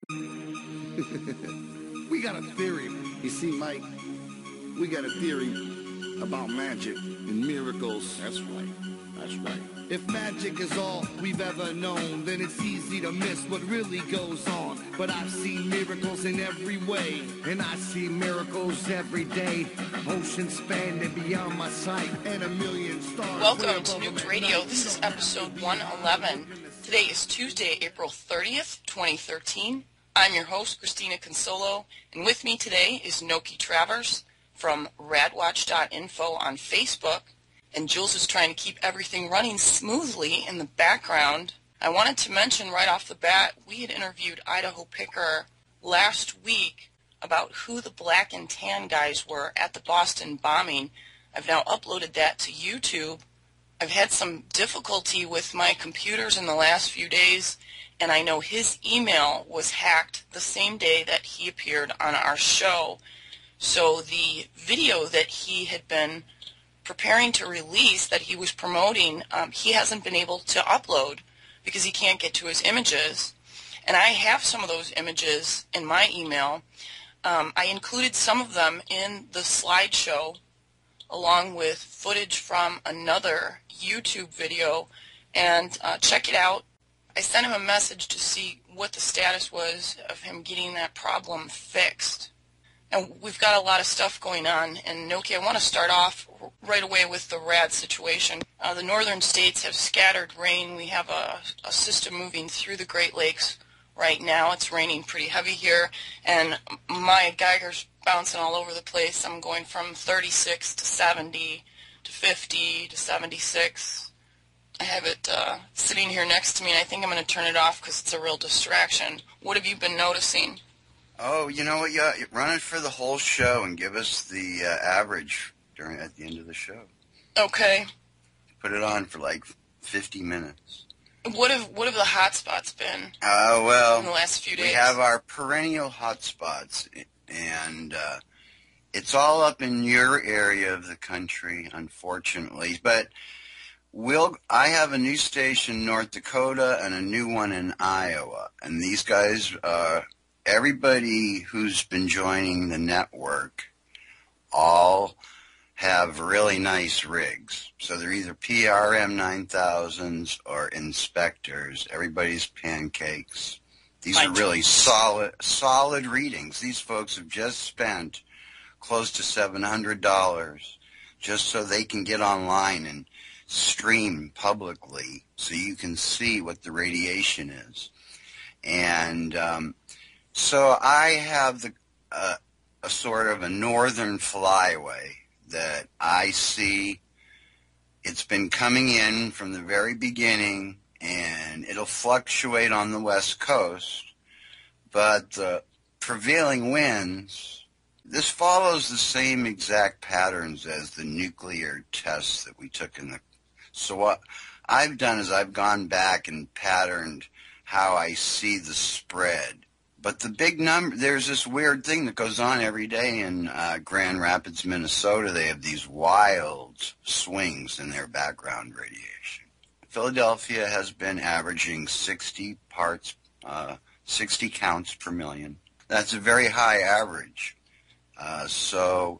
We got a theory. You see, Mike, we got a theory about magic and miracles. That's right. That's right. If magic is all we've ever known, then it's easy to miss what really goes on. But I've seen miracles in every way, and I see miracles every day. Oceans spanning beyond my sight, and a million stars. Welcome to Nuked Radio. This is episode 111. Today is Tuesday, April 30th, 2013. I'm your host, Christina Consolo, and with me today is Noki Travers from radwatch.info on Facebook. And Jules is trying to keep everything running smoothly in the background. I wanted to mention right off the bat, we had interviewed Idaho Picker last week about who the black and tan guys were at the Boston bombing. I've now uploaded that to YouTube. I've had some difficulty with my computers in the last few days, and I know his email was hacked the same day that he appeared on our show. So the video that he had been preparing to release, that he was promoting, he hasn't been able to upload because he can't get to his images. And I have some of those images in my email. I included some of them in the slideshow along with footage from another YouTube video, and check it out. I sent him a message to see what the status was of him getting that problem fixed. And we've got a lot of stuff going on. And Noki, I want to start off right away with the rad situation. The northern states have scattered rain. We have a system moving through the Great Lakes right now. It's raining pretty heavy here, and my Geiger's bouncing all over the place. I'm going from 36 to 70 to 50 to 76. I have it sitting here next to me, and I think I'm going to turn it off because it's a real distraction. What have you been noticing? Oh, you know what? Yeah, run it for the whole show and give us the average at the end of the show. Okay. Put it on for like 50 minutes. What have the hot spots been? Well, in the last few days? We have our perennial hot spots, and it's all up in your area of the country, unfortunately. But I have a new station in North Dakota and a new one in Iowa, and these guys, everybody who's been joining the network, all have really nice rigs. So they're either PRM 9000s or inspectors. Everybody's pancakes. These are really solid readings. These folks have just spent close to $700 just so they can get online and stream publicly so you can see what the radiation is. And so I have a sort of a northern flyway that I see. It's been coming in from the very beginning, and it'll fluctuate on the west coast, but the prevailing winds, this follows the same exact patterns as the nuclear tests that we took so what I've done is I've gone back and patterned how I see the spread. But the big number, there's this weird thing that goes on every day in Grand Rapids, Minnesota. They have these wild swings in their background radiation. Philadelphia has been averaging 60 counts per million. That's a very high average. So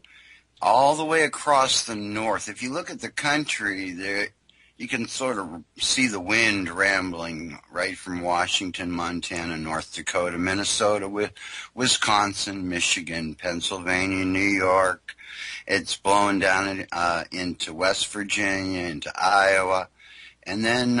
all the way across the north, if you look at the country, you can sort of see the wind rambling right from Washington, Montana, North Dakota, Minnesota, Wisconsin, Michigan, Pennsylvania, New York. It's blowing down into West Virginia, into Iowa. And then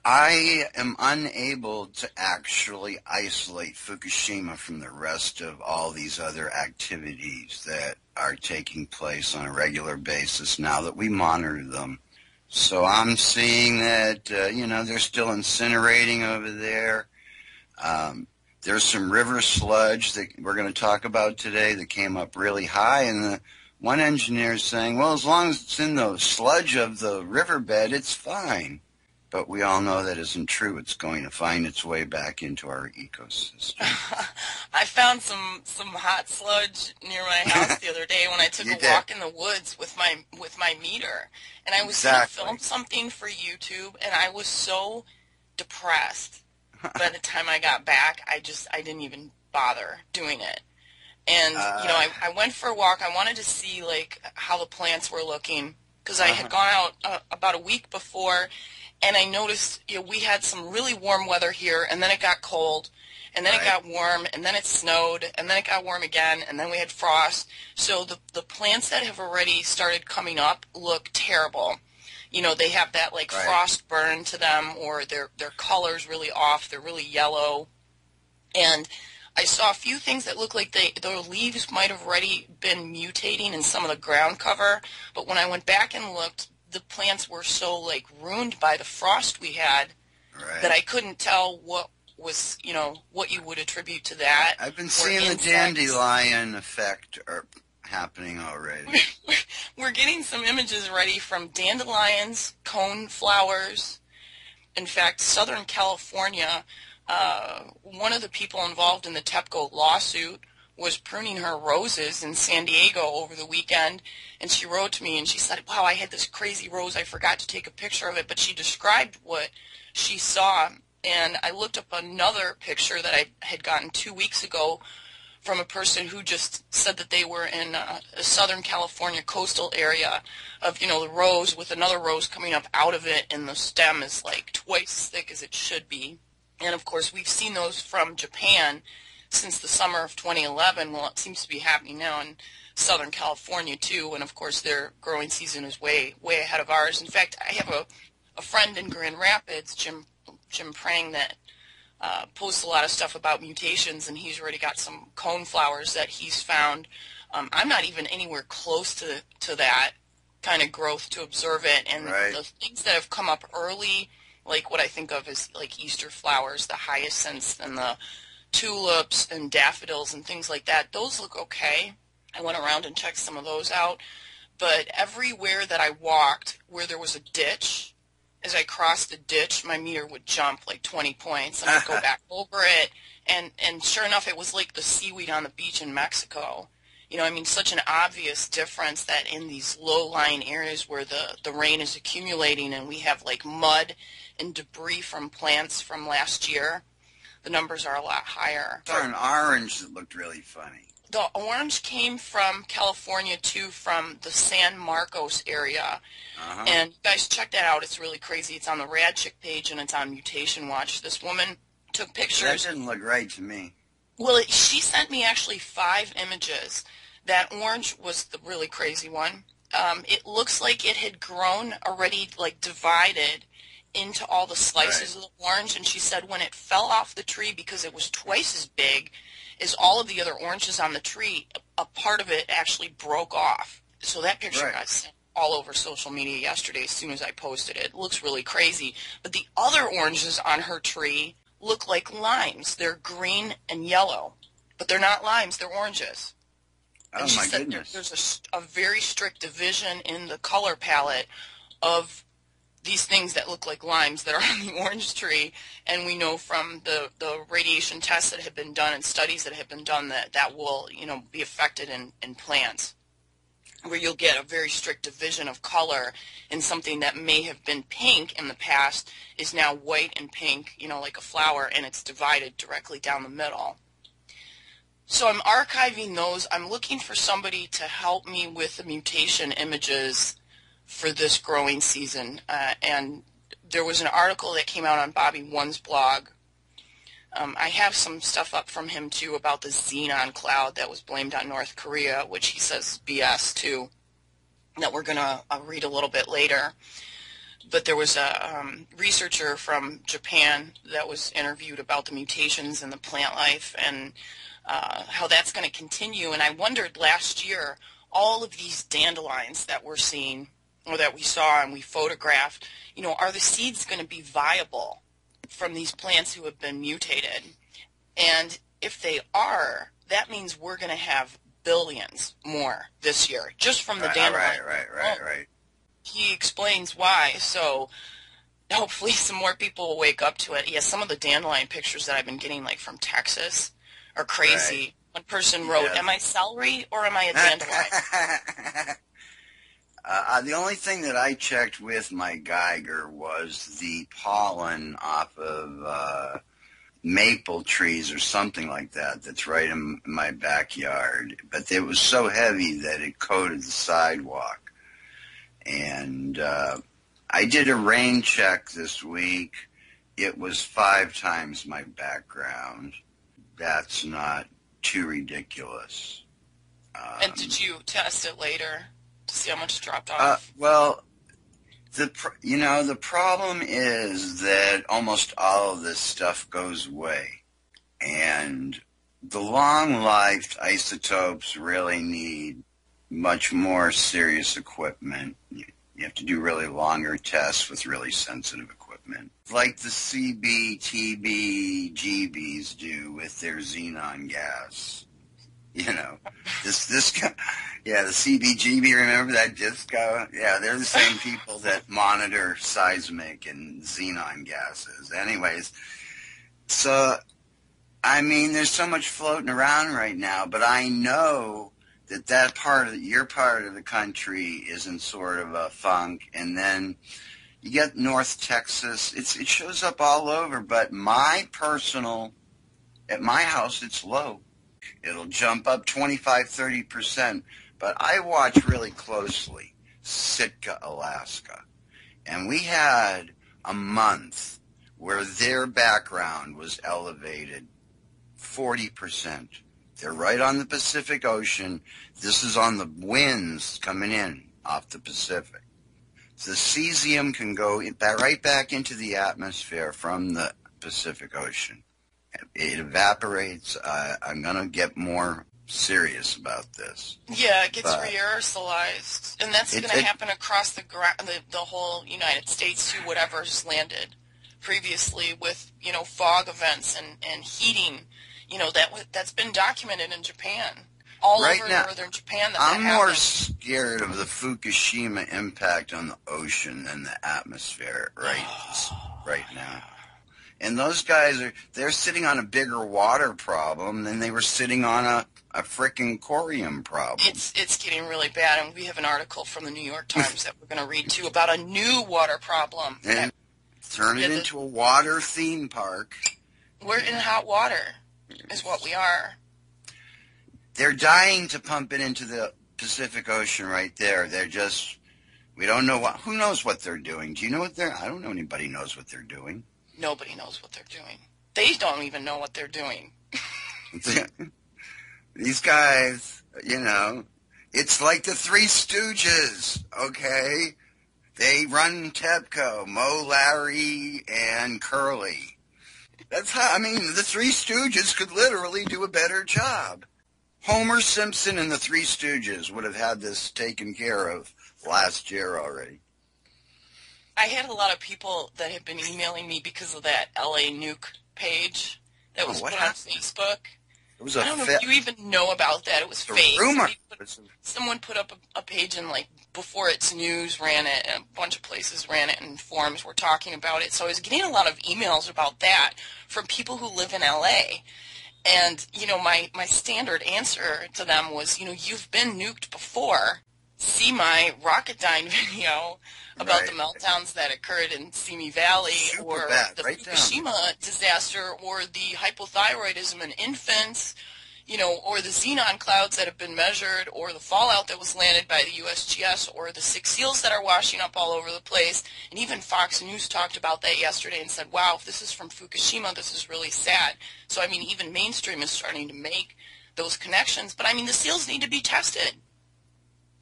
I am unable to actually isolate Fukushima from the rest of all these other activities that are taking place on a regular basis now that we monitor them. So I'm seeing that, they're still incinerating over there. There's some river sludge that we're going to talk about today that came up really high, and one engineer is saying, well, as long as it's in the sludge of the riverbed, it's fine. But we all know that isn't true. It's going to find its way back into our ecosystem. I found some hot sludge near my house the other day when I took a walk in the woods with my meter, and I was going to film something for YouTube, and I was so depressed by the time I got back, I didn't even bother doing it. And, I went for a walk. I wanted to see, like, how the plants were looking, because I had gone out about a week before, and I noticed, we had some really warm weather here, and then it got cold, and then it got warm, and then it snowed, and then it got warm again, and then we had frost. So the plants that have already started coming up look terrible. They have that, like, frost burn to them, or their color's really off. They're really yellow. And I saw a few things that looked like their leaves might have already been mutating in some of the ground cover, but when I went back and looked, the plants were so, like, ruined by the frost we had that I couldn't tell what was, what you would attribute to that. I've been seeing the dandelion effect happening already. We're getting some images ready from dandelions, cone flowers. In fact, Southern California, one of the people involved in the Ctbto lawsuit was pruning her roses in San Diego over the weekend, and she wrote to me and she said, wow, I had this crazy rose, I forgot to take a picture of it, but she described what she saw, and I looked up another picture that I had gotten 2 weeks ago from a person who just said that they were in a Southern California coastal area of, the rose with another rose coming up out of it, and the stem is like twice as thick as it should be. And, of course, we've seen those from Japan since the summer of 2011. Well, it seems to be happening now in Southern California, too. And, of course, their growing season is way, way ahead of ours. In fact, I have a friend in Grand Rapids, Jim Prang, that posts a lot of stuff about mutations, and he's already got some cone flowers that he's found. I'm not even anywhere close to that kind of growth to observe it. And the things that have come up early, like what I think of as like Easter flowers, the hyacinths and the tulips and daffodils and things like that, those look okay. I went around and checked some of those out. But everywhere that I walked where there was a ditch, as I crossed the ditch, my meter would jump like 20 points, and I'd go back over it, and sure enough, it was like the seaweed on the beach in Mexico. Such an obvious difference that in these low-lying areas where the rain is accumulating and we have like mud and debris from plants from last year, the numbers are a lot higher. I saw an orange that looked really funny. The orange came from California, too, from the San Marcos area. And guys, check that out. It's really crazy. It's on the Rad Chick page, and it's on Mutation Watch. This woman took pictures. That didn't look right to me. Well, she sent me actually 5 images. That orange was the really crazy one. It looks like it had grown already, like divided into all the slices of the orange. And she said when it fell off the tree, because it was twice as big as all of the other oranges on the tree, a part of it actually broke off. So that picture got sent all over social media yesterday as soon as I posted it. It looks really crazy. But the other oranges on her tree look like limes. They're green and yellow. But they're not limes, they're oranges. Oh, and she my said goodness. There's a very strict division in the color palette of these things that look like limes that are on the orange tree, and we know from the radiation tests that have been done and studies that have been done that will, be affected in plants, where you'll get a very strict division of color, and something that may have been pink in the past is now white and pink, like a flower, and it's divided directly down the middle. So I'm archiving those. I'm looking for somebody to help me with the mutation images for this growing season, and there was an article that came out on Bobby One's blog. I have some stuff up from him too about the xenon cloud that was blamed on North Korea, which he says is BS too, that we're going to read a little bit later. But there was a researcher from Japan that was interviewed about the mutations in the plant life and how that's going to continue. And I wondered last year, all of these dandelions that we're seeing, or that we saw and we photographed, are the seeds going to be viable from these plants who have been mutated? And if they are, that means we're going to have billions more this year, just from the dandelion. Right. He explains why, so hopefully some more people will wake up to it. Yeah, some of the dandelion pictures that I've been getting, like from Texas, are crazy. Right. One person wrote, am I celery or am I a dandelion? The only thing that I checked with my Geiger was the pollen off of maple trees or something like that that's right in my backyard. But it was so heavy that it coated the sidewalk. And I did a rain check this week. It was 5 times my background. That's not too ridiculous. And did you test it later to see how much it dropped off? Well, the problem is that almost all of this stuff goes away. And the long-lived isotopes really need much more serious equipment. You have to do really longer tests with really sensitive equipment, like the CBTB GBs do with their xenon gas. You know, this guy, yeah, the CBGB, remember that disco? Yeah, they're the same people that monitor seismic and xenon gases. Anyways, so, I mean, there's so much floating around right now, but I know that part of your part of the country is in sort of a funk, and then you get North Texas. It shows up all over, but at my house, it's low. It'll jump up 25-30%, but I watch really closely Sitka, Alaska, and we had a month where their background was elevated 40%. They're right on the Pacific Ocean. This is on the winds coming in off the Pacific. The cesium can go right back into the atmosphere from the Pacific Ocean. It evaporates. I'm going to get more serious about this. Yeah, it gets re-aerosolized. And that's going to happen across the whole United States to whatever's landed previously with, fog events and heating. That's been documented in Japan. All right over now, northern Japan I'm more scared of the Fukushima impact on the ocean than the atmosphere right now. And those guys they're sitting on a bigger water problem than they were sitting on a frickin' corium problem. It's getting really bad, and we have an article from the New York Times that we're going to read too about a new water problem. And turn it into a water theme park. We're in hot water, is what we are. They're dying to pump it into the Pacific Ocean right there. We don't know who knows what they're doing. Do you know what I don't know anybody knows what they're doing. Nobody knows what they're doing. They don't even know what they're doing. These guys, it's like the Three Stooges, okay? They run Ctbto, Moe, Larry, and Curly. That's how, the Three Stooges could literally do a better job. Homer Simpson and the Three Stooges would have had this taken care of last year already. I had a lot of people that have been emailing me because of that LA Nuke page that was put on Facebook. I don't know if you even know about that. It was fake. Rumor. Someone put up a page and before its news ran it, and a bunch of places ran it, and forums were talking about it. So I was getting a lot of emails about that from people who live in LA. And, my standard answer to them was, you've been nuked before. See my Rocketdyne video about the meltdowns that occurred in Simi Valley, or the Fukushima disaster, or the hypothyroidism in infants, or the xenon clouds that have been measured, or the fallout that was landed by the USGS, or the 6 seals that are washing up all over the place. And even Fox News talked about that yesterday and said, wow, if this is from Fukushima, this is really sad. So, even mainstream is starting to make those connections. But, the seals need to be tested.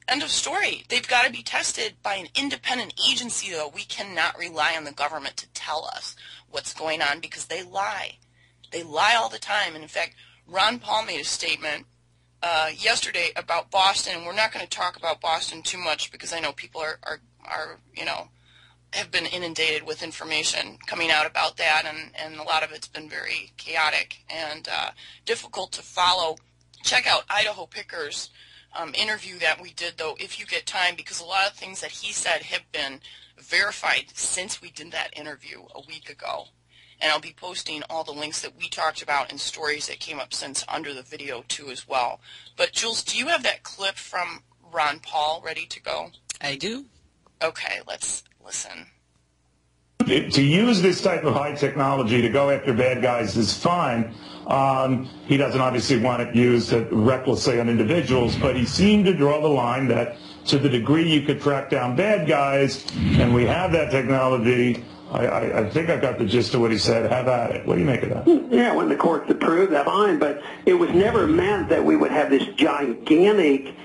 End of story. They've got to be tested by an independent agency, though. We cannot rely on the government to tell us what's going on because they lie. They lie all the time. And, in fact, Ron Paul made a statement yesterday about Boston. And we're not going to talk about Boston too much because I know people are have been inundated with information coming out about that. And a lot of it's been very chaotic and difficult to follow. Check out Idaho Picker's interview that we did, though, if you get time, because a lot of things that he said have been verified since we did that interview a week ago. And I'll be posting all the links that we talked about and stories that came up since under the video, too, as well. But, Jules, do you have that clip from Ron Paul ready to go? I do. Okay, let's listen. To use this type of high technology to go after bad guys is fine. He doesn't obviously want it used recklessly on individuals, but he seemed to draw the line that to the degree you could track down bad guys, and we have that technology, I think I got the gist of what he said. Have at it. What do you make of that? Yeah, when the courts approve, that's fine, but it was never meant that we would have this gigantic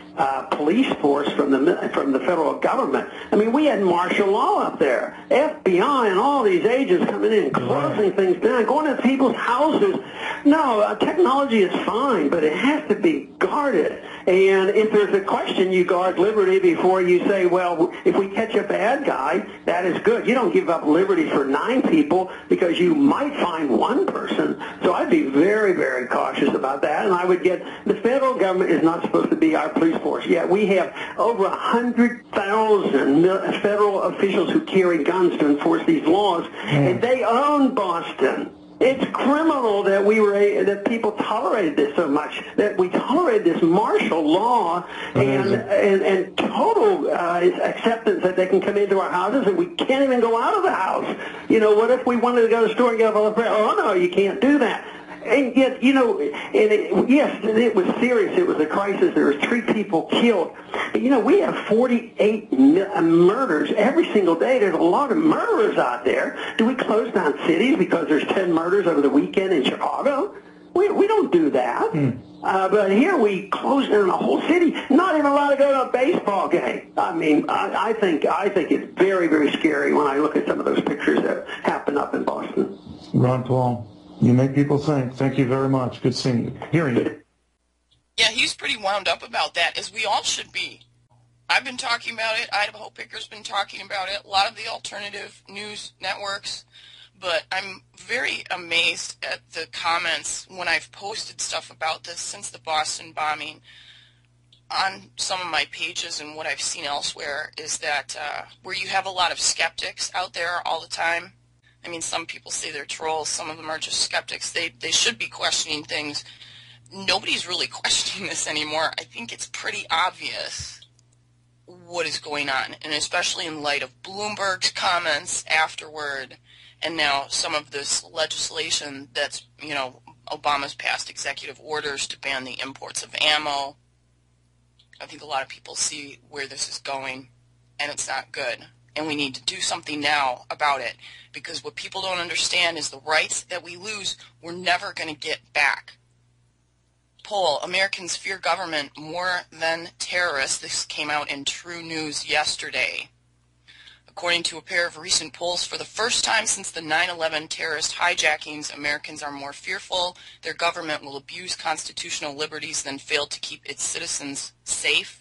police force from the federal government. I mean, we had martial law up there, FBI and all these agents coming in, closing things down, going to people's houses. No, technology is fine, but it has to be guarded. And if there's a question, you guard liberty before you say, well, if we catch a bad guy, that is good. You don't give up liberty for 9 people because you might find one person. So I'd be very, very cautious about that. And I would get, the federal government is not supposed to be our police force. Yet we have over 100,000 federal officials who carry guns to enforce these laws, and they own Boston. It's criminal that that people tolerated this so much, that we tolerated this martial law and total acceptance that they can come into our houses and we can't even go out of the house. You know, what if we wanted to go to the store and get up? Oh, no, you can't do that. And yet, you know, yes, it was serious. It was a crisis. There were 3 people killed. But, you know, we have 48 murders every single day. There's a lot of murderers out there. Do we close down cities because there's 10 murders over the weekend in Chicago? We don't do that. But here we close down a whole city, not even allowed to go to a baseball game. I mean, I think it's very, very scary when I look at some of those pictures that happen up in Boston. Ron Paul. You make people think. Thank you very much. Good seeing you. Hearing you. Yeah, he's pretty wound up about that, as we all should be. I've been talking about it. Idaho Picker's been talking about it. A lot of the alternative news networks. But I'm very amazed at the comments when I've posted stuff about this since the Boston bombing on some of my pages, and what I've seen elsewhere is that where you have a lot of skeptics out there all the time. I mean, some people say they're trolls. Some of them are just skeptics. They should be questioning things. Nobody's really questioning this anymore. I think it's pretty obvious what is going on, and especially in light of Bloomberg's comments afterward, and now some of this legislation that's, you know, Obama's passed executive orders to ban the imports of ammo. I think a lot of people see where this is going, and it's not good. And we need to do something now about it, because what people don't understand is the rights that we lose, we're never going to get back. Poll, Americans fear government more than terrorists. This came out in True News yesterday. According to a pair of recent polls, for the first time since the 9/11 terrorist hijackings, Americans are more fearful their government will abuse constitutional liberties than fail to keep its citizens safe.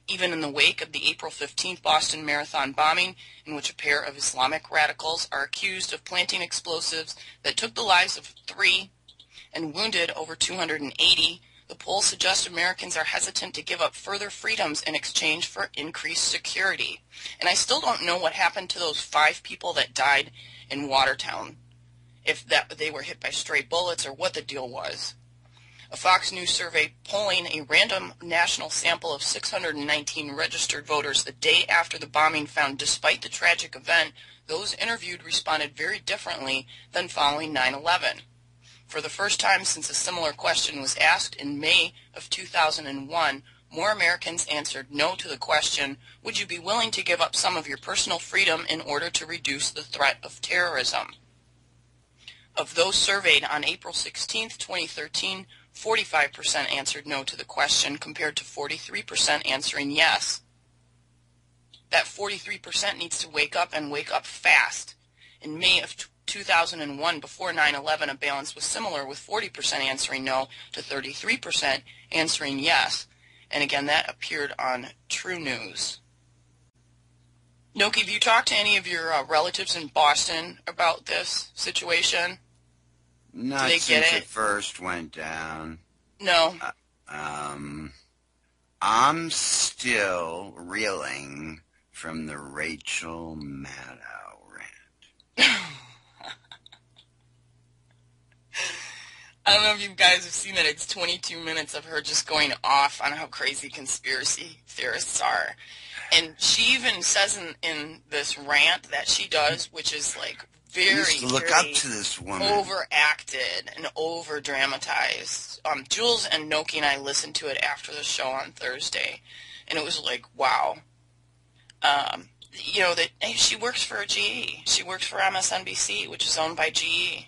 Even in the wake of the April 15th Boston Marathon bombing, in which a pair of Islamic radicals are accused of planting explosives that took the lives of 3 and wounded over 280, the polls suggest Americans are hesitant to give up further freedoms in exchange for increased security. And I still don't know what happened to those 5 people that died in Watertown, if they were hit by stray bullets or what the deal was. A Fox News survey polling a random national sample of 619 registered voters the day after the bombing found, despite the tragic event, those interviewed responded very differently than following 9/11. For the first time since a similar question was asked in May of 2001, more Americans answered no to the question, would you be willing to give up some of your personal freedom in order to reduce the threat of terrorism? Of those surveyed on April 16, 2013, 45% answered no to the question, compared to 43% answering yes. That 43% needs to wake up, and wake up fast. In May of 2001, before 9/11, a balance was similar, with 40% answering no to 33% answering yes. And again, that appeared on True News. Noki, have you talked to any of your relatives in Boston about this situation? Not since it first went down. No. I'm still reeling from the Rachel Maddow rant. I don't know if you guys have seen it. It's 22 minutes of her just going off on how crazy conspiracy theorists are. And she even says in this rant that she does, which is like very, I used to look very up to this woman. overacted and over-dramatized. Jules and Noki and I listened to it after the show on Thursday, and it was like, wow. You know, that hey, she works for GE. She works for MSNBC, which is owned by GE.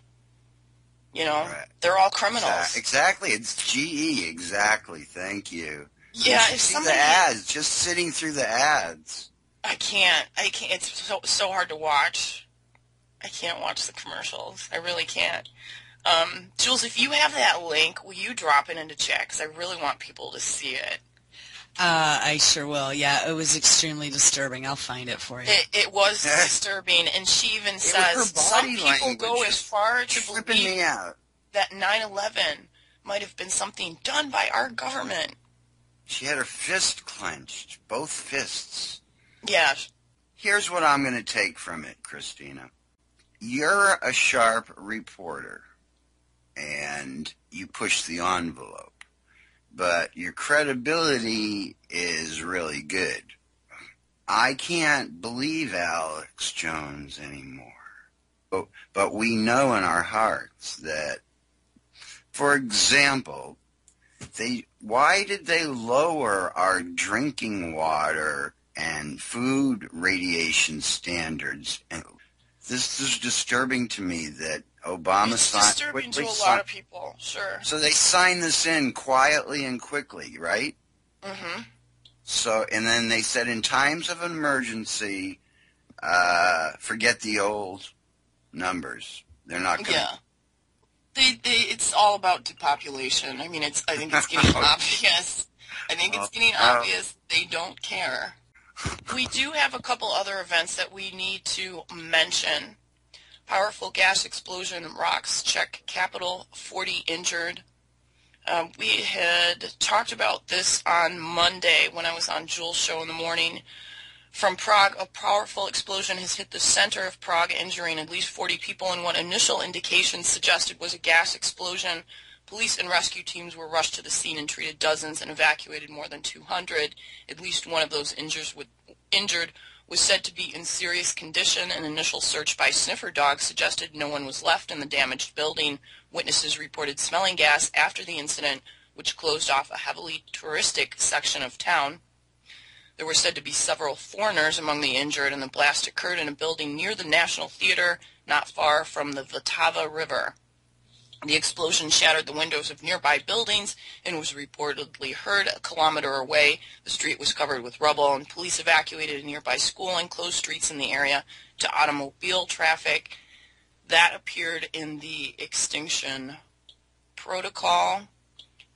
You know, Right. They're all criminals. Exactly. It's GE. Exactly. Thank you. Yeah, if See somebody... the ads, just sitting through the ads. I can't. It's so hard to watch. I can't watch the commercials. I really can't. Jules, if you have that link, will you drop it into chat? Because I really want people to see it. I sure will. Yeah, it was extremely disturbing. I'll find it for you. It was disturbing, and she even says some people go as far to believe that 9/11 might have been something done by our government. She had her fist clenched, both fists. Yeah. Here's what I'm going to take from it, Christina. You're a sharp reporter, and you push the envelope. But your credibility is really good. I can't believe Alex Jones anymore. But we know in our hearts that, for example, why did they lower our drinking water and food radiation standards? And this is disturbing to me that Obama signed. It's disturbing to a lot of people, sure. So they signed this in quietly and quickly, right? Mm-hmm. So, and then they said in times of emergency, forget the old numbers. They're not going to. Yeah. It's all about depopulation. I mean, I think it's getting obvious. I think it's getting obvious they don't care. We do have a couple other events that we need to mention. Powerful gas explosion rocks Czech capital, 40 injured. We had talked about this on Monday when I was on Jules' show in the morning. From Prague, a powerful explosion has hit the center of Prague, injuring at least 40 people in what initial indications suggested was a gas explosion. Police and rescue teams were rushed to the scene and treated dozens and evacuated more than 200. At least one of those injured was said to be in serious condition. An initial search by sniffer dogs suggested no one was left in the damaged building. Witnesses reported smelling gas after the incident, which closed off a heavily touristic section of town. There were said to be several foreigners among the injured, and the blast occurred in a building near the National Theater, not far from the Vltava River. The explosion shattered the windows of nearby buildings and was reportedly heard a kilometer away. The street was covered with rubble, and police evacuated a nearby school and closed streets in the area to automobile traffic. That appeared in the extinction protocol.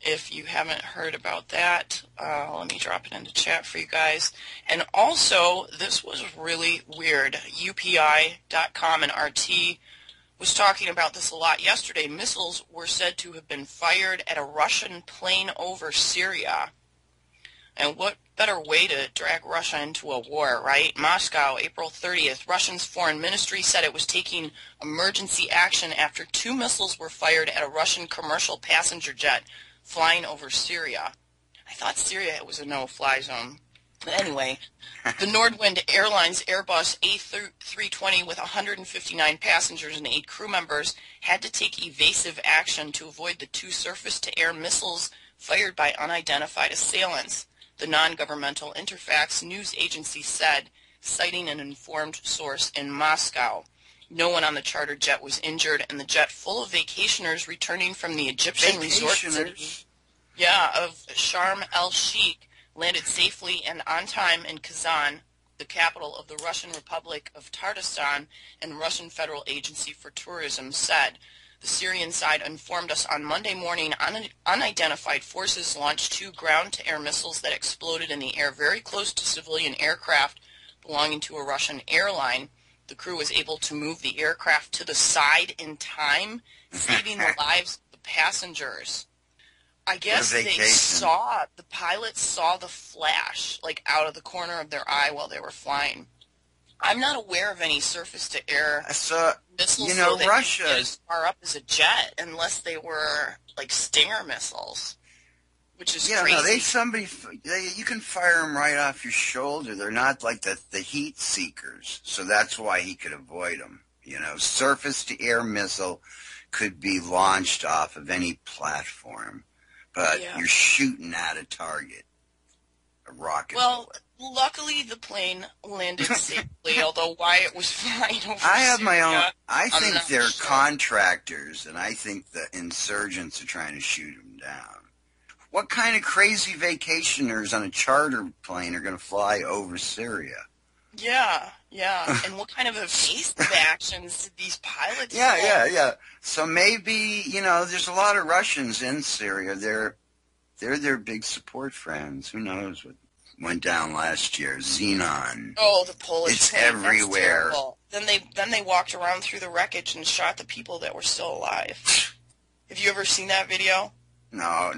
If you haven't heard about that, let me drop it into chat for you guys. And also, this was really weird. UPI.com and RT was talking about this a lot yesterday. Missiles were said to have been fired at a Russian plane over Syria. And what better way to drag Russia into a war, right? Moscow, April 30th, Russia's foreign ministry said it was taking emergency action after 2 missiles were fired at a Russian commercial passenger jet flying over Syria. I thought Syria was a no-fly zone. But anyway, the Nordwind Airlines Airbus A320 with 159 passengers and 8 crew members had to take evasive action to avoid the 2 surface-to-air missiles fired by unidentified assailants. The non-governmental Interfax news agency said, citing an informed source in Moscow. No one on the charter jet was injured, and the jet full of vacationers returning from the Egyptian resort city of Sharm el-Sheikh landed safely and on time in Kazan, the capital of the Russian Republic of Tatarstan, and Russian Federal Agency for Tourism said. The Syrian side informed us on Monday morning unidentified forces launched 2 ground-to-air missiles that exploded in the air very close to civilian aircraft belonging to a Russian airline. The crew was able to move the aircraft to the side in time, saving the lives of the passengers. I guess the pilots saw the flash, like, out of the corner of their eye while they were flying. I'm not aware of any surface-to-air missiles that Russia get as far up as a jet, unless they were, like, Stinger missiles, which is Yeah, crazy. no, you can fire them right off your shoulder. They're not like the heat seekers, so that's why he could avoid them. You know, surface-to-air missile could be launched off of any platform, but you're shooting at a target, a rocket bullet. Luckily the plane landed safely, although why it was flying over I have Syria, my own. I I'm think not they're sure. contractors, and I think the insurgents are trying to shoot them down. What kind of crazy vacationers on a charter plane are going to fly over Syria? Yeah. And what kind of evasive actions did these pilots pull? Yeah. So maybe, there's a lot of Russians in Syria. They're their big support friends. Who knows what went down last year? Xenon. Oh, the Polish It's plane. everywhere. That's terrible. Then they walked around through the wreckage and shot the people that were still alive. Have you ever seen that video? No,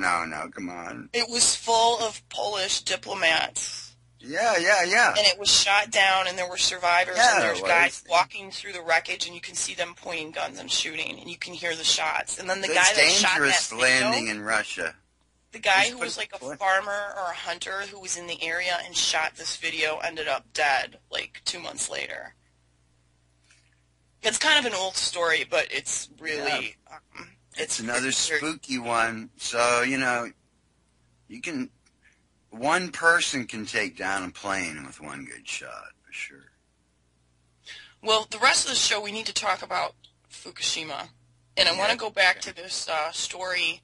come on. It was full of Polish diplomats. Yeah. And it was shot down, and there were survivors, Yeah, and there's guys walking through the wreckage, and you can see them pointing guns and shooting, and you can hear the shots. And then the guy that shot that dangerous video, landing in Russia. the guy who was like a farmer or a hunter who was in the area and shot this video ended up dead like 2 months later. It's kind of an old story, but it's really... It's another spooky one. So, one person can take down a plane with one good shot, for sure. Well, the rest of the show, we need to talk about Fukushima. And I want to go back to this story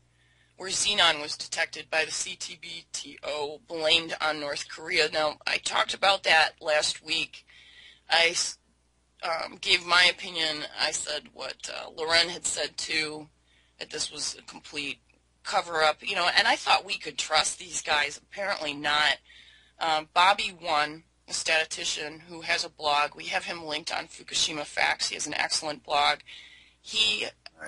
where xenon was detected by the Ctbto, blamed on North Korea. Now, I talked about that last week. I gave my opinion. I said what Leuren had said, too, that this was a complete cover-up, and I thought we could trust these guys. Apparently not. Bobby One, a statistician who has a blog, we have him linked on Fukushima Facts. He has an excellent blog. He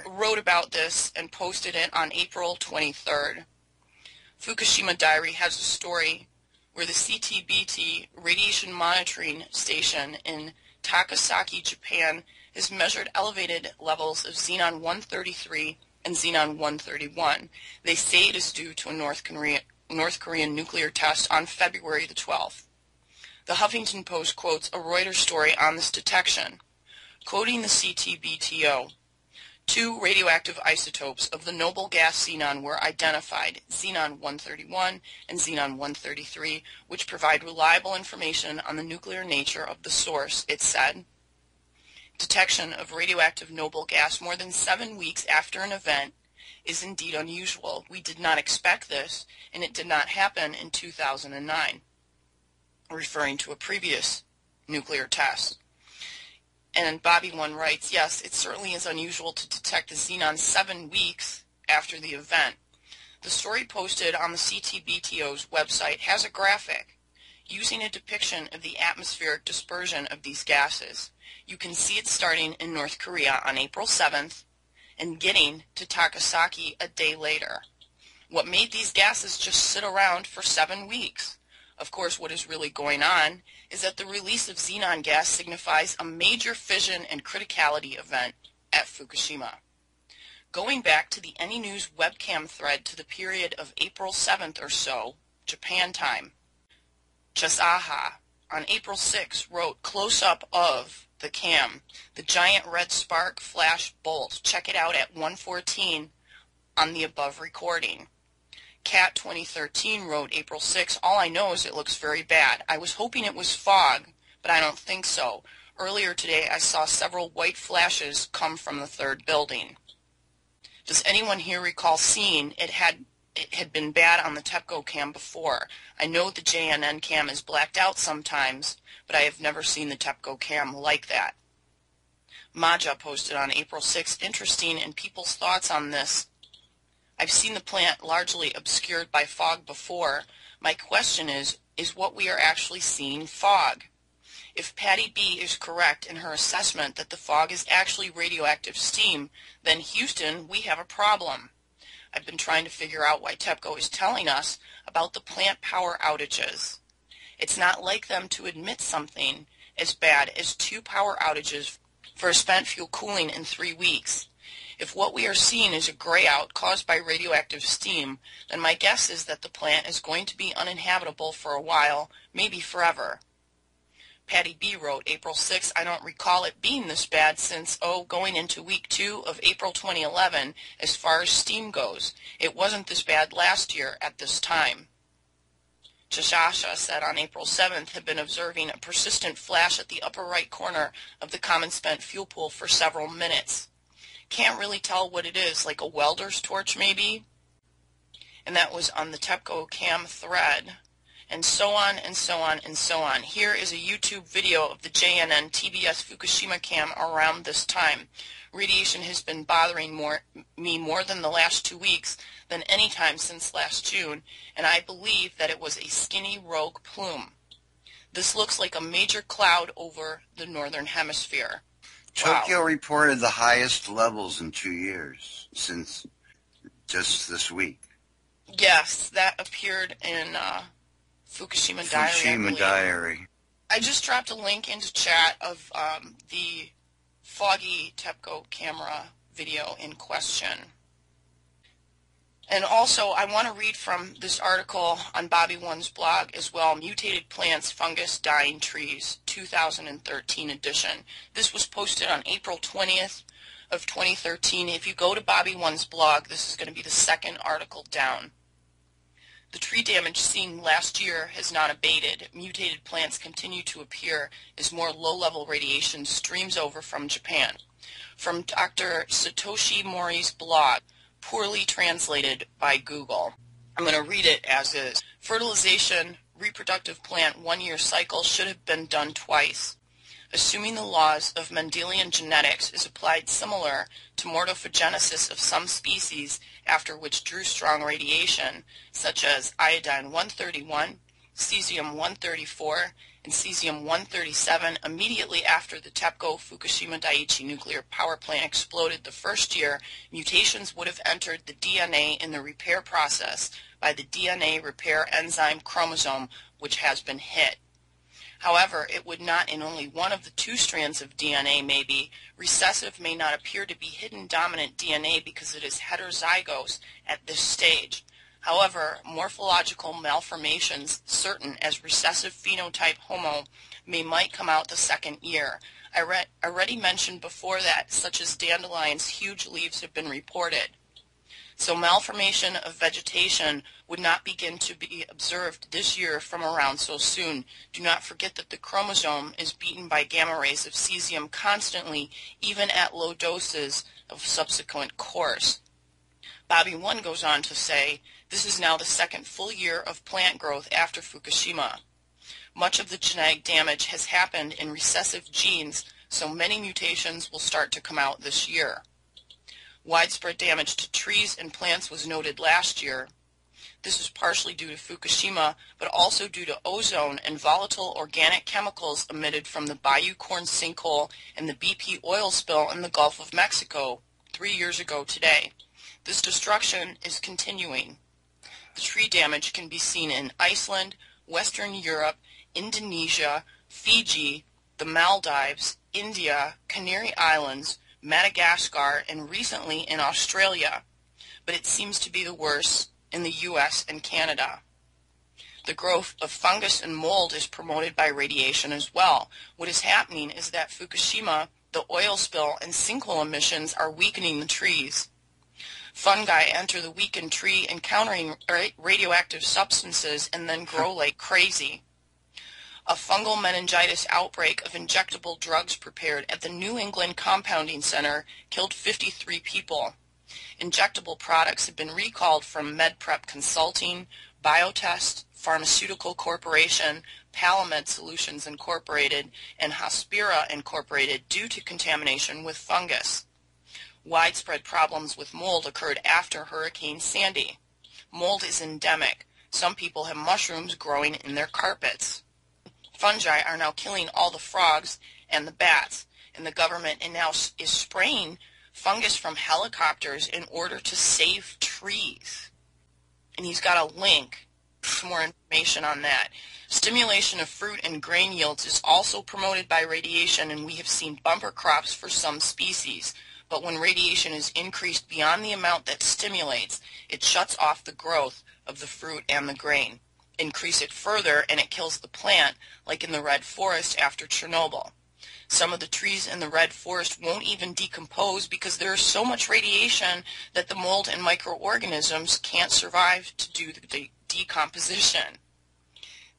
wrote about this and posted it on April 23rd. Fukushima Diary has a story where the Ctbto radiation monitoring station in Takasaki, Japan, has measured elevated levels of xenon-133 and xenon-131. They say it is due to a North Korean nuclear test on February the 12th. The Huffington Post quotes a Reuters story on this detection. Quoting the Ctbto, 2 radioactive isotopes of the noble gas xenon were identified, xenon-131 and xenon-133, which provide reliable information on the nuclear nature of the source, it said. Detection of radioactive noble gas more than 7 weeks after an event is indeed unusual. We did not expect this, and it did not happen in 2009, referring to a previous nuclear test. And Bobby One writes, yes, it certainly is unusual to detect the xenon 7 weeks after the event. The story posted on the Ctbto's website has a graphic using a depiction of the atmospheric dispersion of these gases. You can see it starting in North Korea on April 7th and getting to Takasaki a day later. What made these gases just sit around for 7 weeks? Of course, what is really going on is that the release of xenon gas signifies a major fission and criticality event at Fukushima. Going back to the Any News webcam thread to the period of April 7th or so, Japan time, Chasaha on April 6th wrote close-up of the cam, the giant red spark flash bolt. Check it out at 1:14 on the above recording. Cat 2013 wrote April 6, all I know is it looks very bad. I was hoping it was fog, but I don't think so. Earlier today I saw several white flashes come from the 3rd building. Does anyone here recall seeing it had been bad on the Ctbto cam before? I know the JNN cam is blacked out sometimes, but I have never seen the Ctbto cam like that. Maddow posted on April 6th, interesting in people's thoughts on this. I've seen the plant largely obscured by fog before. My question is what we are actually seeing fog? If Patty B is correct in her assessment that the fog is actually radioactive steam, then Houston, we have a problem. I've been trying to figure out why Ctbto is telling us about the plant power outages. It's not like them to admit something as bad as 2 power outages for spent fuel cooling in 3 weeks. If what we are seeing is a grayout caused by radioactive steam, then my guess is that the plant is going to be uninhabitable for a while, maybe forever. Patty B wrote, April 6, I don't recall it being this bad since, going into week 2 of April 2011 as far as steam goes. It wasn't this bad last year at this time. Chashasha said on April 7th had been observing a persistent flash at the upper right corner of the common spent fuel pool for several minutes. Can't really tell what it is, like a welder's torch maybe? And that was on the Ctbto cam thread. And so on and so on and so on. Here is a YouTube video of the JNN TBS Fukushima cam around this time. Radiation has been bothering me more than the last 2 weeks than any time since last June, and I believe that it was a skinny rogue plume. This looks like a major cloud over the northern hemisphere. Tokyo Wow. reported the highest levels in 2 years since just this week. Yes, that appeared in Fukushima Diary. Fukushima Diary. I just dropped a link into chat of the foggy Ctbto camera video in question. And also, I want to read from this article on Bobby One's blog as well, Mutated Plants, Fungus, Dying Trees, 2013 edition. This was posted on April 20th of 2013. If you go to Bobby One's blog, this is going to be the second article down. The tree damage seen last year has not abated. Mutated plants continue to appear as more low-level radiation streams over from Japan. From Dr. Satoshi Mori's blog, poorly translated by Google. I'm going to read it as is. Fertilization, reproductive plant 1-year cycle should have been done twice. Assuming the laws of Mendelian genetics is applied similar to mortophogenesis of some species after which drew strong radiation, such as iodine-131, cesium-134, and cesium-137 immediately after the Ctbto Fukushima Daiichi nuclear power plant exploded the first year, mutations would have entered the DNA in the repair process by the DNA repair enzyme chromosome, which has been hit. However, it would not in only one of the 2 strands of DNA maybe. Recessive may not appear to be hidden dominant DNA because it is heterozygous at this stage. However, morphological malformations, certain as recessive phenotype Homo, might come out the second year. I already mentioned before that, such as dandelions' huge leaves have been reported. So malformation of vegetation would not begin to be observed this year from around so soon. Do not forget that the chromosome is beaten by gamma rays of cesium constantly, even at low doses of subsequent course. Bobby One goes on to say, this is now the second full year of plant growth after Fukushima. Much of the genetic damage has happened in recessive genes, so many mutations will start to come out this year. Widespread damage to trees and plants was noted last year. This is partially due to Fukushima, but also due to ozone and volatile organic chemicals emitted from the Bayou Corn sinkhole and the BP oil spill in the Gulf of Mexico 3 years ago today. This destruction is continuing. The tree damage can be seen in Iceland, Western Europe, Indonesia, Fiji, the Maldives, India, Canary Islands, Madagascar, and recently in Australia, but it seems to be the worst in the US and Canada. The growth of fungus and mold is promoted by radiation as well. What is happening is that Fukushima, the oil spill, and sinkhole emissions are weakening the trees. Fungi enter the weakened tree, encountering radioactive substances, and then grow like crazy. A fungal meningitis outbreak of injectable drugs prepared at the New England Compounding Center killed 53 people. Injectable products have been recalled from MedPrep Consulting, Biotest, Pharmaceutical Corporation, Palamed Solutions Incorporated, and Hospira Incorporated due to contamination with fungus. Widespread problems with mold occurred after Hurricane Sandy. Mold is endemic. Some people have mushrooms growing in their carpets. Fungi are now killing all the frogs and the bats, and the government now is spraying fungus from helicopters in order to save trees. And he's got a link for more information on that. Stimulation of fruit and grain yields is also promoted by radiation, and we have seen bumper crops for some species. But when radiation is increased beyond the amount that stimulates, it shuts off the growth of the fruit and the grain. Increase it further and it kills the plant, like in the red forest after Chernobyl. Some of the trees in the red forest won't even decompose because there is so much radiation that the mold and microorganisms can't survive to do the decomposition.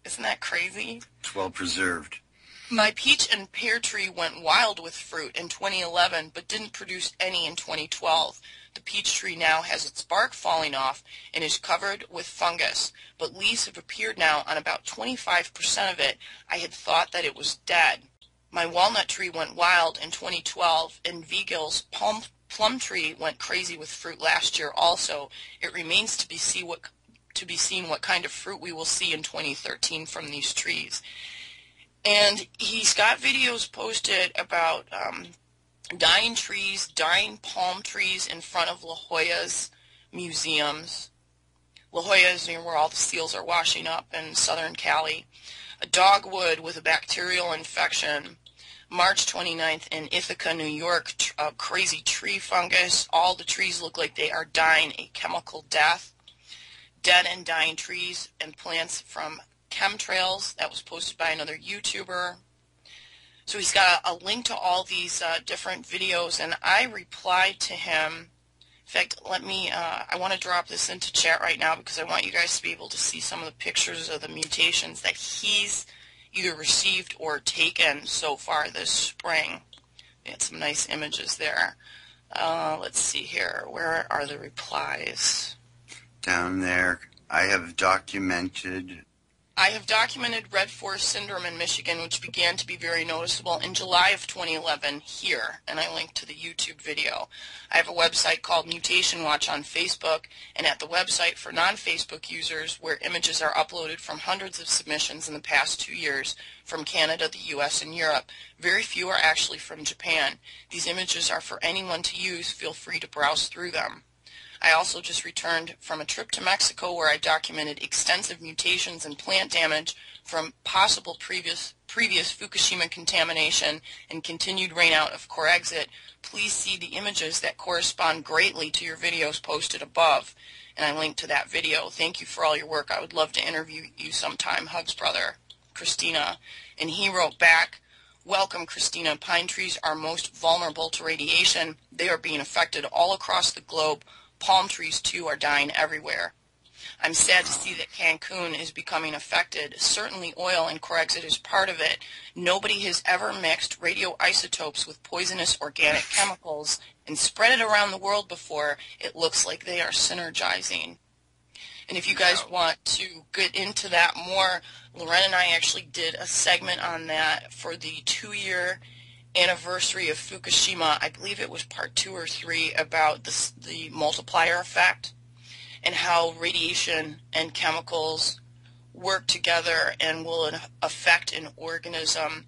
Isn't that crazy? It's well preserved. My peach and pear tree went wild with fruit in 2011 but didn't produce any in 2012. The peach tree now has its bark falling off and is covered with fungus, but leaves have appeared now on about 25% of it. I had thought that it was dead. My walnut tree went wild in 2012, and Vigil's plum tree went crazy with fruit last year also. It remains to be seen what kind of fruit we will see in 2013 from these trees. And he's got videos posted about dying trees, dying palm trees in front of La Jolla's museums. La Jolla is near where all the seals are washing up in southern Cali. A dogwood with a bacterial infection. March 29th in Ithaca, New York, a crazy tree fungus. All the trees look like they are dying a chemical death. Dead and dying trees and plants from chemtrails. That was posted by another YouTuber. So he's got a link to all these different videos, and I replied to him. In fact, I want to drop this into chat right now because I want you guys to be able to see some of the pictures of the mutations that he's either received or taken so far this spring. We had some nice images there. Let's see here. Where are the replies? Down there, I have documented red forest syndrome in Michigan, which began to be very noticeable in July of 2011 here, and I linked to the YouTube video. I have a website called Mutation Watch on Facebook, and at the website for non-Facebook users where images are uploaded from hundreds of submissions in the past 2 years from Canada, the US, and Europe. Very few are actually from Japan. These images are for anyone to use. Feel free to browse through them. I also just returned from a trip to Mexico where I documented extensive mutations and plant damage from possible previous Fukushima contamination and continued rainout of Corexit. Please see the images that correspond greatly to your videos posted above. And I linked to that video. Thank you for all your work. I would love to interview you sometime. Hugs, brother. Christina. And he wrote back, "Welcome, Christina. Pine trees are most vulnerable to radiation. They are being affected all across the globe. Palm trees, too, are dying everywhere. I'm sad to see that Cancun is becoming affected. Certainly oil and Corexit is part of it. Nobody has ever mixed radioisotopes with poisonous organic chemicals and spread it around the world before. It looks like they are synergizing." And if you guys want to get into that more, Leuren and I actually did a segment on that for the 2-year anniversary of Fukushima. I believe it was part 2 or 3 about the multiplier effect and how radiation and chemicals work together and will affect an organism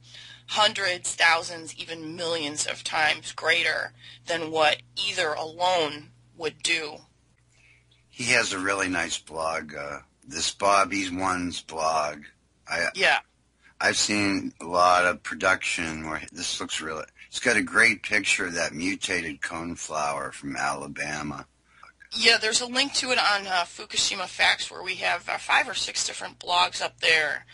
hundreds, thousands, even millions of times greater than what either alone would do. He has a really nice blog, this Bobby's One's blog. I've seen a lot of production where this looks really, it's got a great picture of that mutated coneflower from Alabama. Yeah, there's a link to it on Fukushima Facts where we have 5 or 6 different blogs up there.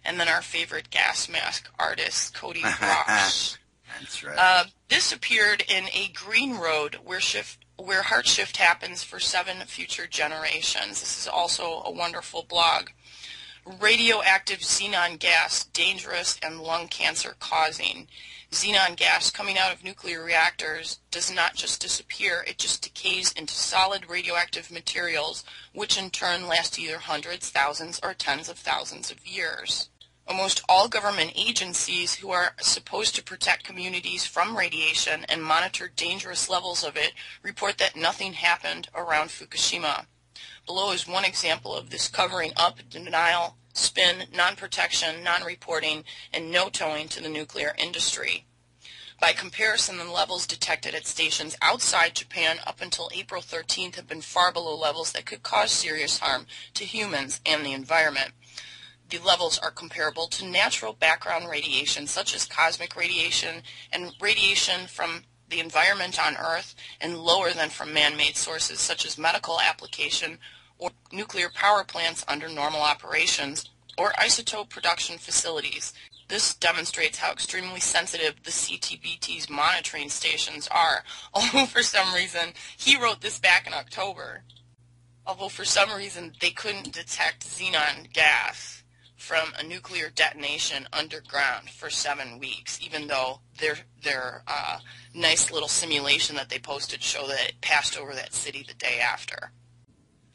And then our favorite gas mask artist, Cody Brosh. That's right. This appeared in A Green Road where heart shift happens for 7 future generations. This is also a wonderful blog. Radioactive xenon gas, dangerous and lung cancer causing. Xenon gas coming out of nuclear reactors does not just disappear, it just decays into solid radioactive materials, which in turn last either hundreds, thousands, or tens of thousands of years. Almost all government agencies who are supposed to protect communities from radiation and monitor dangerous levels of it report that nothing happened around Fukushima. Below is one example of this covering up, denial, spin, non-protection, non-reporting, and no-towing to the nuclear industry. By comparison, the levels detected at stations outside Japan up until April 13th have been far below levels that could cause serious harm to humans and the environment. The levels are comparable to natural background radiation, such as cosmic radiation and radiation from the environment on Earth and lower than from man-made sources such as medical application or nuclear power plants under normal operations or isotope production facilities. This demonstrates how extremely sensitive the Ctbt's monitoring stations are. Although for some reason, he wrote this back in October. Although for some reason they couldn't detect xenon gas from a nuclear detonation underground for 7 weeks, even though their nice little simulation that they posted showed that it passed over that city the day after.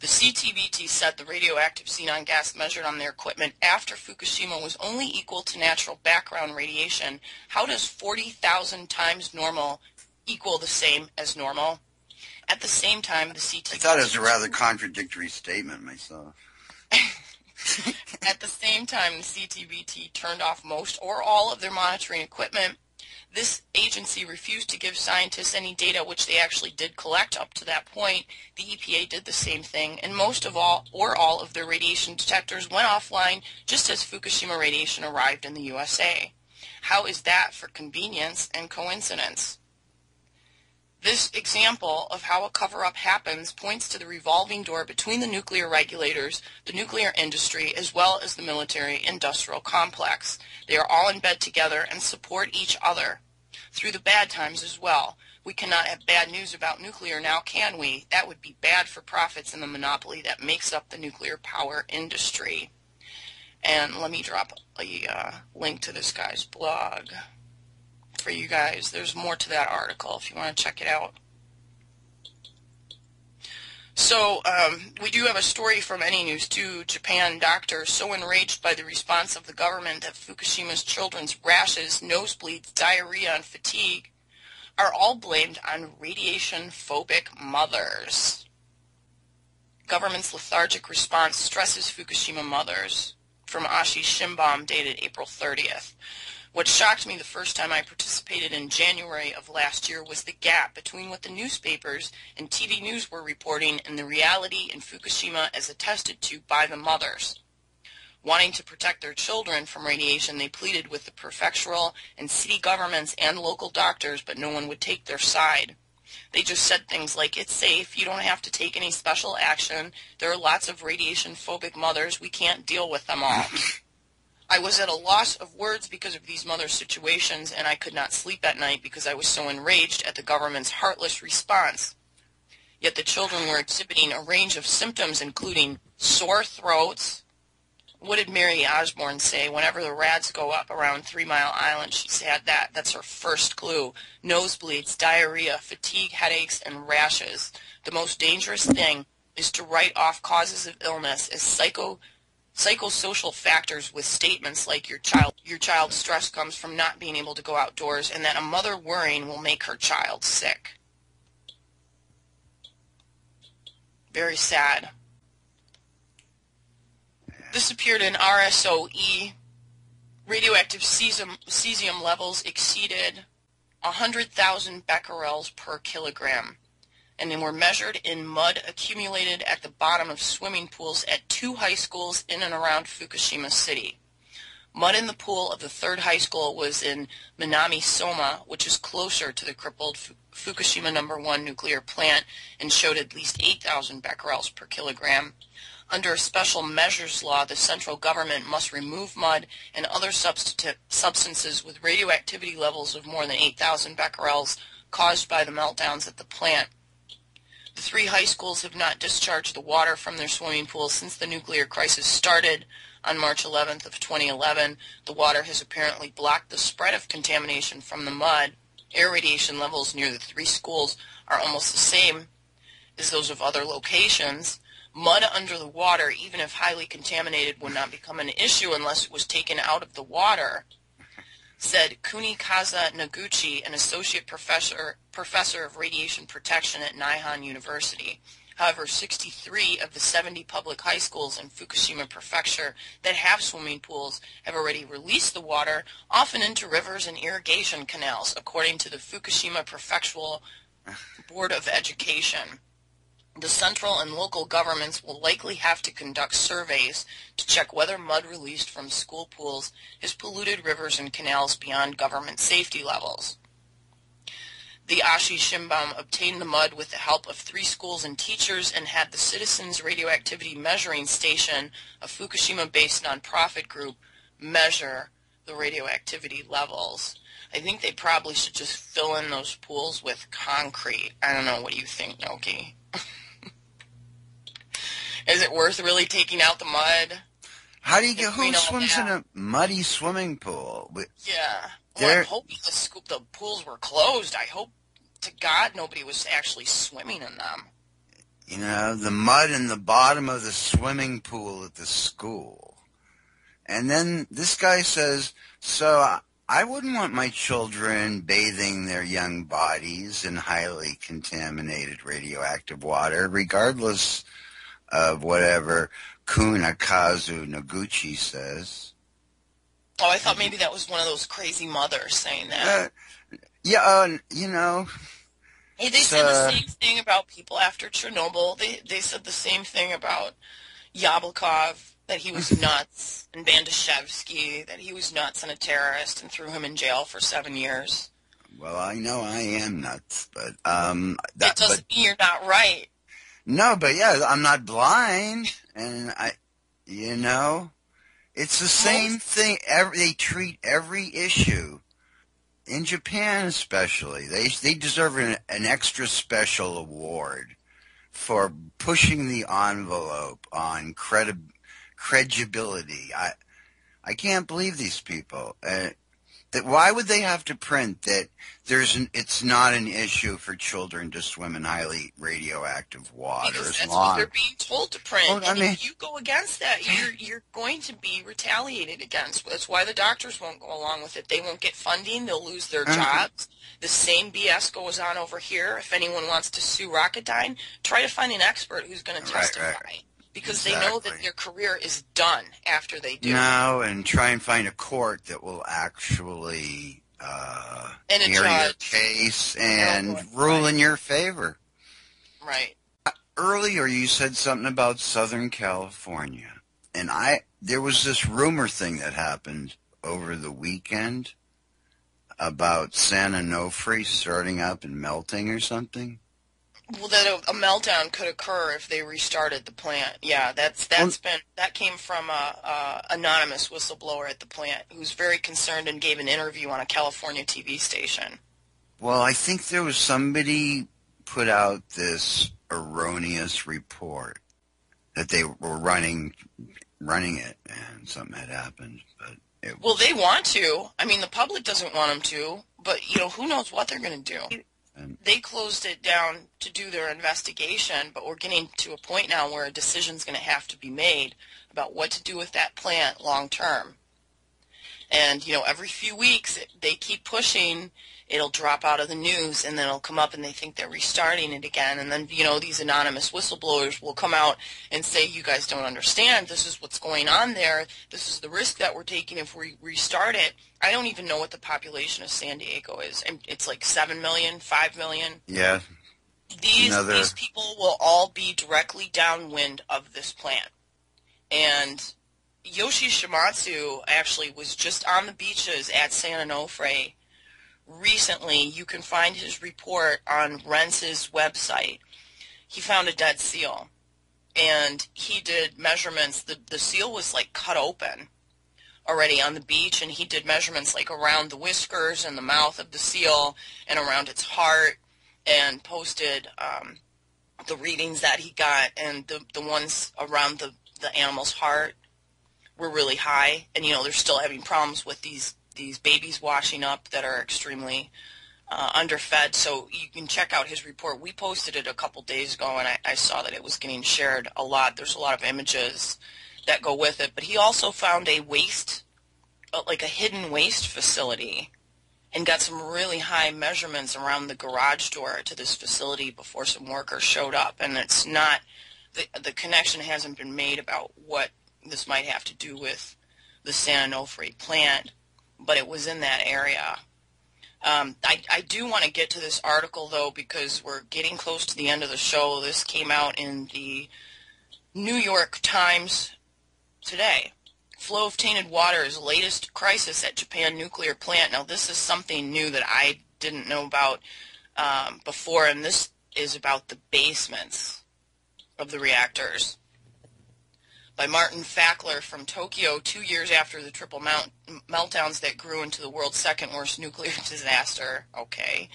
The Ctbt said the radioactive xenon gas measured on their equipment after Fukushima was only equal to natural background radiation. How does 40,000 times normal equal the same as normal? At the same time, the Ctbt... I thought it was a rather contradictory statement myself. At the same time, the Ctbt turned off most or all of their monitoring equipment. This agency refused to give scientists any data, which they actually did collect up to that point. The EPA did the same thing, and most of all of their radiation detectors went offline just as Fukushima radiation arrived in the USA. How is that for convenience and coincidence? This example of how a cover-up happens points to the revolving door between the nuclear regulators, the nuclear industry, as well as the military-industrial complex. They are all in bed together and support each other through the bad times as well. We cannot have bad news about nuclear now, can we? That would be bad for profits and the monopoly that makes up the nuclear power industry. And let me drop a link to this guy's blog for you guys. There's more to that article if you want to check it out. So we do have a story from Any News too. Japan doctors so enraged by the response of the government that Fukushima's children's rashes, nosebleeds, diarrhea, and fatigue are all blamed on radiation-phobic mothers. Government's lethargic response stresses Fukushima mothers, from Ashi Shimbom, dated April 30th. What shocked me the first time I participated in January of last year was the gap between what the newspapers and TV news were reporting and the reality in Fukushima as attested to by the mothers. Wanting to protect their children from radiation, they pleaded with the prefectural and city governments and local doctors, but no one would take their side. They just said things like, it's safe, you don't have to take any special action, there are lots of radiation-phobic mothers, we can't deal with them all. I was at a loss of words because of these mothers' situations, and I could not sleep at night because I was so enraged at the government's heartless response. Yet the children were exhibiting a range of symptoms, including sore throats. What did Mary Osborne say? Whenever the rads go up around 3 Mile Island, she said that's her first clue. Nosebleeds, diarrhea, fatigue, headaches, and rashes. The most dangerous thing is to write off causes of illness as psychosocial factors with statements like your child's stress comes from not being able to go outdoors and that a mother worrying will make her child sick. Very sad. This appeared in RSOE. Radioactive cesium levels exceeded 100,000 becquerels per kilogram, and they were measured in mud accumulated at the bottom of swimming pools at 2 high schools in and around Fukushima City. Mud in the pool of the 3rd high school was in Minami-Soma, which is closer to the crippled Fukushima No. 1 nuclear plant, and showed at least 8,000 becquerels per kilogram. Under a special measures law, the central government must remove mud and other substances with radioactivity levels of more than 8,000 becquerels caused by the meltdowns at the plant. The 3 high schools have not discharged the water from their swimming pools since the nuclear crisis started on March 11th of 2011. The water has apparently blocked the spread of contamination from the mud. Air radiation levels near the 3 schools are almost the same as those of other locations. Mud under the water, even if highly contaminated, would not become an issue unless it was taken out of the water, said Kunikaza Noguchi, an associate professor of radiation protection at Nihon University. However, 63 of the 70 public high schools in Fukushima Prefecture that have swimming pools have already released the water, often into rivers and irrigation canals, according to the Fukushima Prefectural Board of Education. The central and local governments will likely have to conduct surveys to check whether mud released from school pools has polluted rivers and canals beyond government safety levels. The Ashi Shimbam obtained the mud with the help of 3 schools and teachers and had the Citizens Radioactivity Measuring Station, a Fukushima-based nonprofit group, measure the radioactivity levels. I think they probably should just fill in those pools with concrete. I don't know. What do you think, Noki? Is it worth really taking out the mud? How do you get, who swims in a muddy swimming pool? Yeah. Well, I'm hoping the pools were closed. I hope to God nobody was actually swimming in them. You know, the mud in the bottom of the swimming pool at the school. And then this guy says, so I wouldn't want my children bathing their young bodies in highly contaminated radioactive water, regardless of whatever Kunakazu Noguchi says. Oh, I thought maybe that was one of those crazy mothers saying that. You know. Hey, they said the same thing about people after Chernobyl. They said the same thing about Yablokov, that he was nuts, and Bandashevsky, that he was nuts and a terrorist, and threw him in jail for 7 years. Well, I know I am nuts, but that doesn't mean you're not right. No, but yeah, I'm not blind, and it's the same thing. They treat every issue, in Japan especially. They deserve an extra special award for pushing the envelope on credibility. I can't believe these people. Why would they have to print that it's not an issue for children to swim in highly radioactive water? Because that's what they're being told to print. Well, if you go against that, you're going to be retaliated against. That's why the doctors won't go along with it. They won't get funding. They'll lose their jobs. The same BS goes on over here. If anyone wants to sue Rocketdyne, try to find an expert who's going to testify. Right. Because they know that their career is done after they do. No, and try and find a court that will actually hear your case and rule in your favor. Right. Earlier you said something about Southern California, and there was this rumor thing that happened over the weekend about San Onofre starting up and melting or something. Well, that a meltdown could occur if they restarted the plant. Yeah, that came from a anonymous whistleblower at the plant who's very concerned and gave an interview on a California TV station. Well, I think there was somebody put out this erroneous report that they were running it, and something had happened. But well, they want to. I mean, the public doesn't want them to, but who knows what they're going to do. They closed it down to do their investigation, but we're getting to a point now where a decision's going to have to be made about what to do with that plant long term. And, every few weeks they keep pushing, it'll drop out of the news, and then it'll come up and they think they're restarting it again. And then, these anonymous whistleblowers will come out and say, you guys don't understand. This is what's going on there. This is the risk that we're taking if we restart it. I don't even know what the population of San Diego is. It's like 7 million, 5 million. Yeah. These people will all be directly downwind of this plant. And Yoshi Shimatsu actually was just on the beaches at San Onofre recently. You can find his report on Rentz's website. He found a dead seal, and he did measurements. The seal was like cut open already on the beach, and he did measurements like around the whiskers and the mouth of the seal and around its heart, and posted the readings that he got, and the ones around the animal's heart were really high, and they're still having problems with these babies washing up that are extremely underfed. So you can check out his report. We posted it a couple days ago, and I saw that it was getting shared a lot. There's a lot of images that go with it. But he also found a hidden waste facility, and got some really high measurements around the garage door to this facility before some workers showed up. And it's not, the connection hasn't been made about what this might have to do with the San Onofre plant, but it was in that area. I do want to get to this article, though, because we're getting close to the end of the show. This came out in the New York Times today. Flow of tainted water is latest crisis at Japan nuclear plant. Now, this is something new that I didn't know about. before, and this is about the basements of the reactors. By Martin Fackler from Tokyo 2 years after the triple meltdowns that grew into the world's second worst nuclear disaster. Okay.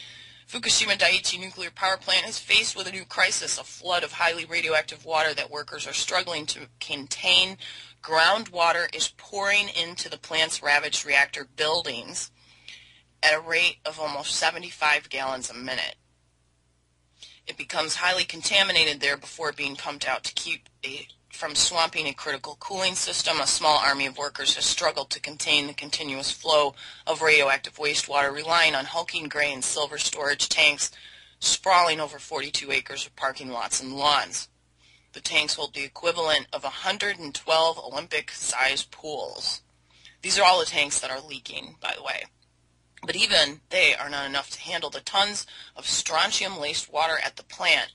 Fukushima Daiichi nuclear power plant is faced with a new crisis, a flood of highly radioactive water that workers are struggling to contain. Groundwater is pouring into the plant's ravaged reactor buildings at a rate of almost 75 gallons a minute. It becomes highly contaminated there before being pumped out to keep from swamping a critical cooling system. A small army of workers has struggled to contain the continuous flow of radioactive wastewater, relying on hulking gray and silver storage tanks sprawling over 42 acres of parking lots and lawns. The tanks hold the equivalent of 112 Olympic-sized pools. These are all the tanks that are leaking, by the way. But even they are not enough to handle the tons of strontium-laced water at the plant,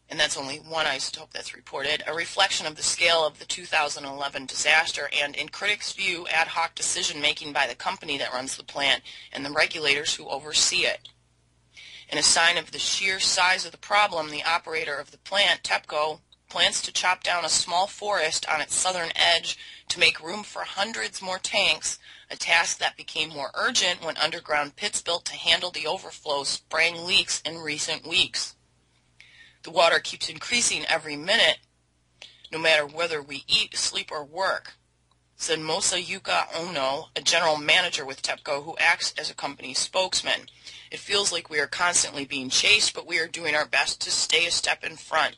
and that's only one isotope that's reported, a reflection of the scale of the 2011 disaster and, in critics' view, ad hoc decision-making by the company that runs the plant and the regulators who oversee it. In a sign of the sheer size of the problem, the operator of the plant, Ctbto, plans to chop down a small forest on its southern edge to make room for hundreds more tanks, a task that became more urgent when underground pits built to handle the overflows sprang leaks in recent weeks. The water keeps increasing every minute, no matter whether we eat, sleep, or work, said Masayuka Ono, a general manager with Ctbto who acts as a company spokesman. It feels like we are constantly being chased, but we are doing our best to stay a step in front.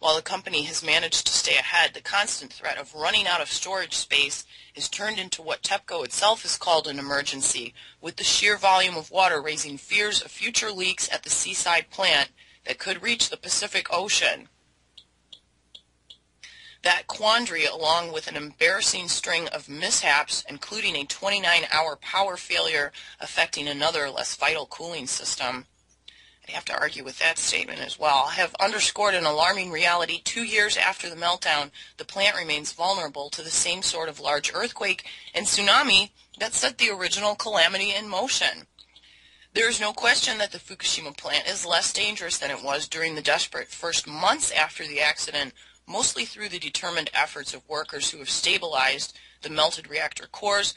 While the company has managed to stay ahead, the constant threat of running out of storage space is turned into what Ctbto itself has called an emergency, with the sheer volume of water raising fears of future leaks at the seaside plant that could reach the Pacific Ocean. That quandary, along with an embarrassing string of mishaps, including a 29-hour power failure affecting another less vital cooling system, I have to argue with that statement as well, have underscored an alarming reality. 2 years after the meltdown, the plant remains vulnerable to the same sort of large earthquake and tsunami that set the original calamity in motion. There is no question that the Fukushima plant is less dangerous than it was during the desperate first months after the accident, mostly through the determined efforts of workers who have stabilized the melted reactor cores,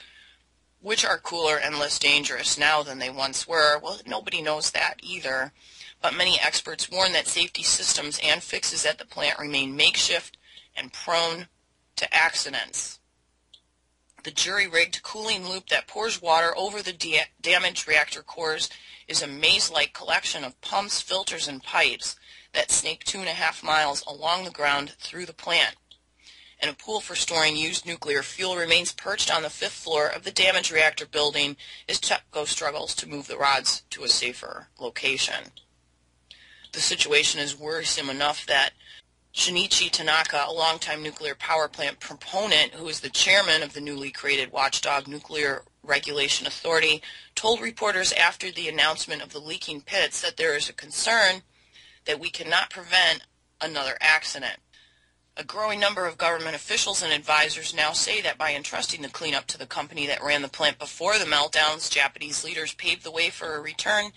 which are cooler and less dangerous now than they once were. Well, nobody knows that either, but many experts warn that safety systems and fixes at the plant remain makeshift and prone to accidents. The jury-rigged cooling loop that pours water over the damaged reactor cores is a maze-like collection of pumps, filters, and pipes that snake 2.5 miles along the ground through the plant. And a pool for storing used nuclear fuel remains perched on the 5th floor of the damaged reactor building as Ctbto struggles to move the rods to a safer location. The situation is worrisome enough that Shinichi Tanaka, a longtime nuclear power plant proponent who is the chairman of the newly created watchdog Nuclear Regulation Authority, told reporters after the announcement of the leaking pits that there is a concern that we cannot prevent another accident. A growing number of government officials and advisors now say that by entrusting the cleanup to the company that ran the plant before the meltdowns, Japanese leaders paved the way for a return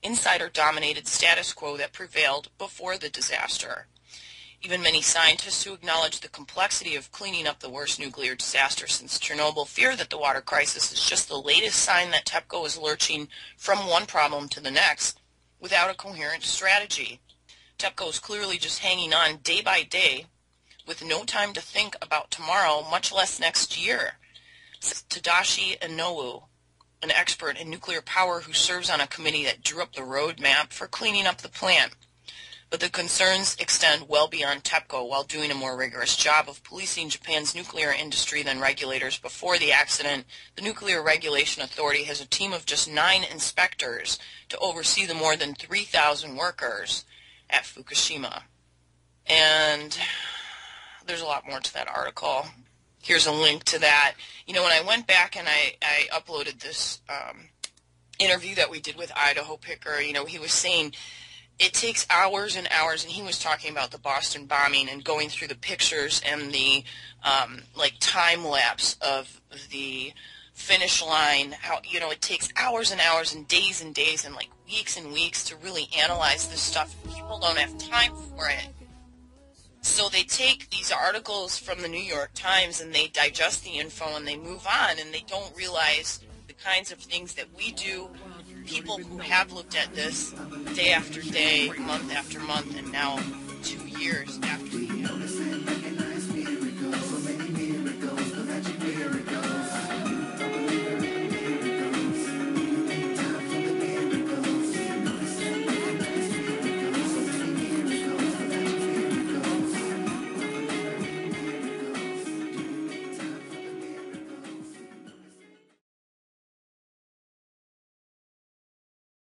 insider-dominated status quo that prevailed before the disaster. Even many scientists who acknowledge the complexity of cleaning up the worst nuclear disaster since Chernobyl fear that the water crisis is just the latest sign that Ctbto is lurching from one problem to the next without a coherent strategy. Ctbto is clearly just hanging on day by day with no time to think about tomorrow, much less next year. Tadashi Inoue, an expert in nuclear power who serves on a committee that drew up the roadmap for cleaning up the plant. But the concerns extend well beyond Ctbto while doing a more rigorous job of policing Japan's nuclear industry than regulators before the accident. The Nuclear Regulation Authority has a team of just 9 inspectors to oversee the more than 3,000 workers at Fukushima. And there's a lot more to that article. Here's a link to that. You know, when I went back and I uploaded this interview that we did with Idaho Picker, you know, he was saying it takes hours and hours, and he was talking about the Boston bombing and going through the pictures and the like time lapse of the finish line. How, you know, it takes hours and hours and days and like weeks and weeks to really analyze this stuff. People don't have time for it. So they take these articles from the New York Times and they digest the info and they move on, and they don't realize the kinds of things that we do. People who have looked at this day after day, month after month, and now 2 years after